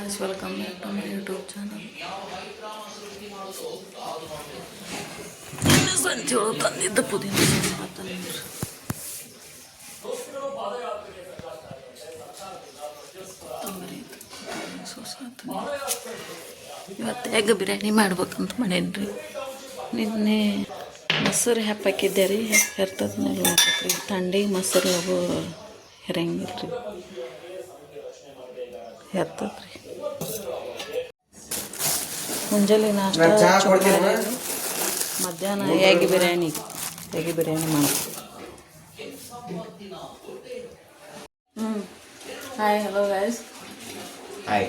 guys, welcome back to my YouTube channel. ಸಂಜೆ ತಂದಿದ್ದ ಪುದೀನ ಇವತ್ತು ಎಗ್ ಬಿರಿಯಾನಿ ಮಾಡ್ಬೇಕಂತ ಮಾಡೇನ್ರಿ. ನಿನ್ನೆ ಮೊಸರು ಹಾಕಿದ್ದೆ ರೀ, ಹೆರ್ತದ್ಮೇಲೆ ಮಾಡ್ಬೇಕ್ರಿ. ಥಂಡಿ ಮೊಸರು ಲಗು ಹೆರಂಗಿಲ್ಲ ರೀ, ಹೆರ್ತದ್ರಿ. ಮುಂಜಾನೆ ನಾಷ್ಟ ಮಧ್ಯಾಹ್ನ ಎಗ್ ಬಿರಿಯಾನಿ ಮಾಡ್ತೀವಿ. Hi, hello guys. ಹಾಯ್,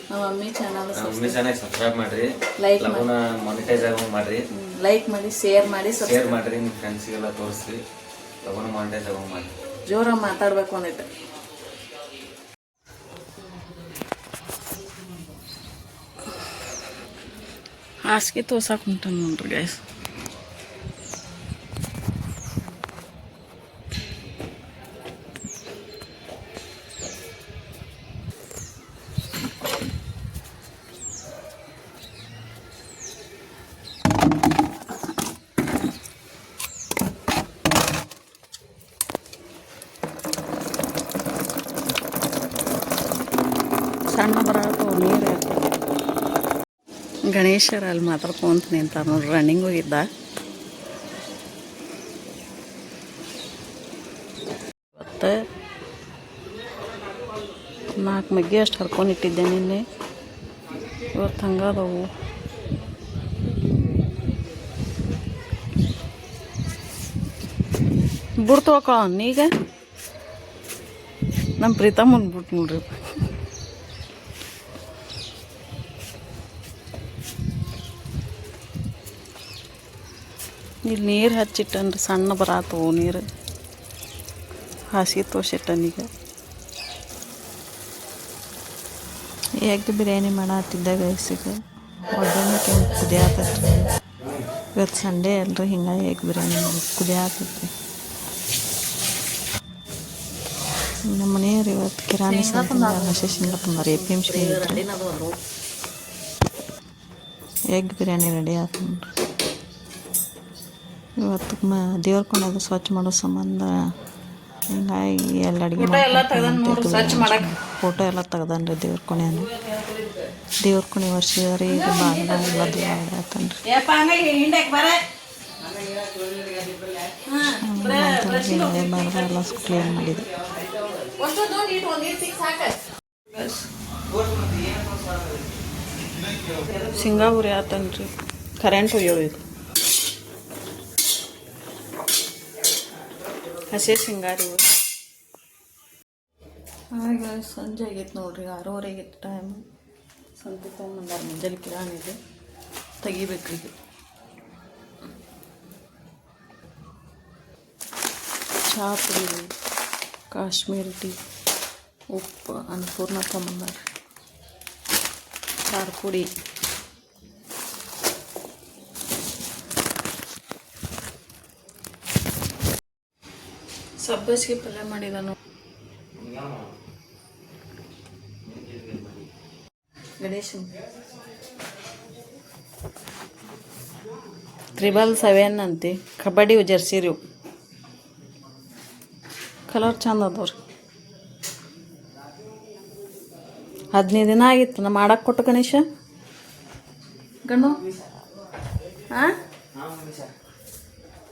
ನಮ್ಮ ಮಮ್ಮಿ ಚಾನಲ್ ಸಬ್ಸ್ಕ್ರೈಬ್ ಮಾಡ್ರಿ, ಲೈಕ್ ಮಾನಿಟೈಸ್ ಆಗೋ ಮಾಡ್ರಿ, ಲೈಕ್ ಮಾಡಿ, ಶೇರ್ ಮಾಡಿ, ಶೇರ್ ಮಾಡ್ರಿ, ನಿಮ್ಮ ಫ್ರೆಂಡ್ಸ್ಗೆಲ್ಲ ತೋರಿಸ್ರಿ, ಲಗೂನ ಮಾನಿಟೈಸ್ ಆಗೋ ಮಾಡ್ರಿ. ಜೋರಾಗಿ ಮಾತಾಡ್ಬೇಕು ಅಂದಿಟ್ಟು. ಹಾಸಿಗೆ ತೋರ್ಸಕ್ಕೆ ಉಂಟ ನೋಡ್ರಿ ಗೈಸ್. ಸಣ್ಣ ಬರತ್ತವ ನೀರು ಇರ್ತದೆ. ಗಣೇಶರ ಅಲ್ಲಿ ಮಾತಾಡ್ಕೊಂತ ನಿಂತ ನೋಡ್ರಿ, ರನ್ನಿಂಗ್ ಹೋಗಿದ್ದ. ಇವತ್ತು 4 ಮಗ್ಗಿ ಅಷ್ಟು ಹರ್ಕೊಂಡಿಟ್ಟಿದ್ದೆ ನಿನ್ನೆ. ಇವತ್ತು ಹಂಗದವು. ಬುಡ್ ತೊಳ್ಕೊಳ್ಳ ಈಗ ನಮ್ಮ ಪ್ರೀತಮ್ಮನ ಬಿಟ್ಟು ನೋಡ್ರಿ. ಇಲ್ಲಿ ನೀರು ಹಚ್ಚಿಟ್ಟನ್ರಿ, ಸಣ್ಣ ಬರಾತವು ನೀರು. ಹಾಸಿಗೆ ತೋರ್ಸಿಟ್ಟನೀಗ. ಎಗ್ ಬಿರಿಯಾನಿ ಮಾಡತ್ತಿದ್ದ ಗೈಸಿಗೆ ಒಗ್ಗರಣೆ ಕುದಿಯಾತೈತ್ರಿ. ಇವತ್ತು ಸಂಡೇ ಅಲ್ರಿ, ಹಿಂಗಾಗಿ ಎಗ್ ಬಿರಿಯಾನಿ ಕುದಿಯಾತೈತ್ರಿ. ನಮ್ಮ ಮನೆಯವ್ರು ಇವತ್ತು ಕಿರಾಣಿ ಹಸಿ ಶೇಂಗಾ ತಂದಾರ. APMC ಎಗ್ ಬಿರಿಯಾನಿ ರೆಡಿ ಆಯ್ತು ನೋಡ್ರಿ. ಇವತ್ತು ದೇವ್ರ ಕೊಂಡಾಗ ಸ್ವಚ್ಛ ಮಾಡೋ ಸಂಬಂಧ ಹಿಂಗಾಗಿ ಎಲ್ಲ ಅಡುಗೆ ಫೋಟೋ ಎಲ್ಲ ತೆಗ್ದನ್ರಿ ದೇವ್ರ ಕೊನೆಯನ್ನು. ದೇವ್ರ ಕೊನೆ ವರ್ಷರಿ ಈಗ ಬಾಗಿಲ ಎಲ್ಲ ದೂರ ಆತನ್ರಿ. ಎಲ್ಲ ಕ್ಲೀನ್ ಮಾಡಿದೆ. ಶೇಂಗಾ ಉರಿ ಆತನ್ರಿ, ಕರೆಂಟ್ ಹೋಗ್ಯವ. ಇದು ಹಸಿ ಶೇಂಗಾರಿ ಆಗ ಸಂಜೆ ಆಗೈತೆ ನೋಡ್ರಿ, 6:30 ಆಗೈತೆ ಟೈಮ್. ಸಂತೆ ತೊಗೊಂಬಂದಾರ ಮುಂಜಾನೆ ಕಿರಾಣಿಗೆ, ತೆಗಿಬೇಕ್ರಿ. ಚಹಾ ಪುಡಿ, ಕಾಶ್ಮೀರಿ ಟೀ, ಉಪ್ಪು, ಅನ್ನಪೂರ್ಣ ತೊಗೊಂಬಂದಾರ, ಖಾರ ಪುಡಿ, ಸಬ್ಬಸಿಗೆ ಪಲ್ಯ ಮಾಡಿದಾನು. ಗಣೇಶನ್ 777 ಅಂತೆ. ಕಬಡ್ಡಿ ಜರ್ಸಿರಿ ಕಲರ್ ಚಂದ ಅದಾವ್ರಿ. 15 ದಿನ ಆಗಿತ್ತು ನಾ ಮಾಡಕ್ಕೆ ಕೊಟ್ಟು ಗಣೇಶ. ಗಣ್ಣು ಹಾಂ